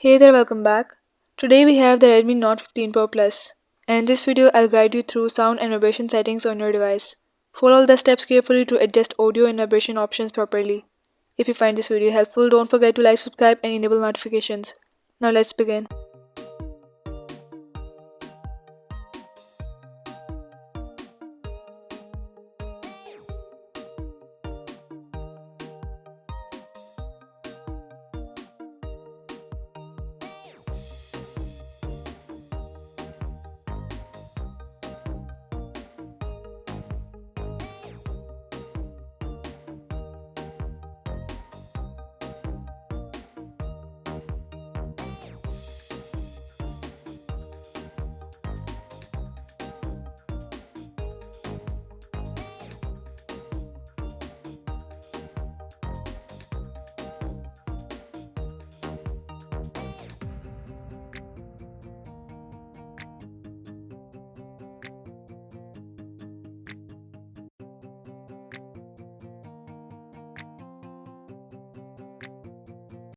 Hey there, welcome back. Today we have the Redmi Note 15 Pro Plus, and in this video I'll guide you through sound and vibration settings on your device. Follow the steps carefully to adjust audio and vibration options properly. If you find this video helpful, don't forget to like, subscribe and enable notifications. Now let's begin.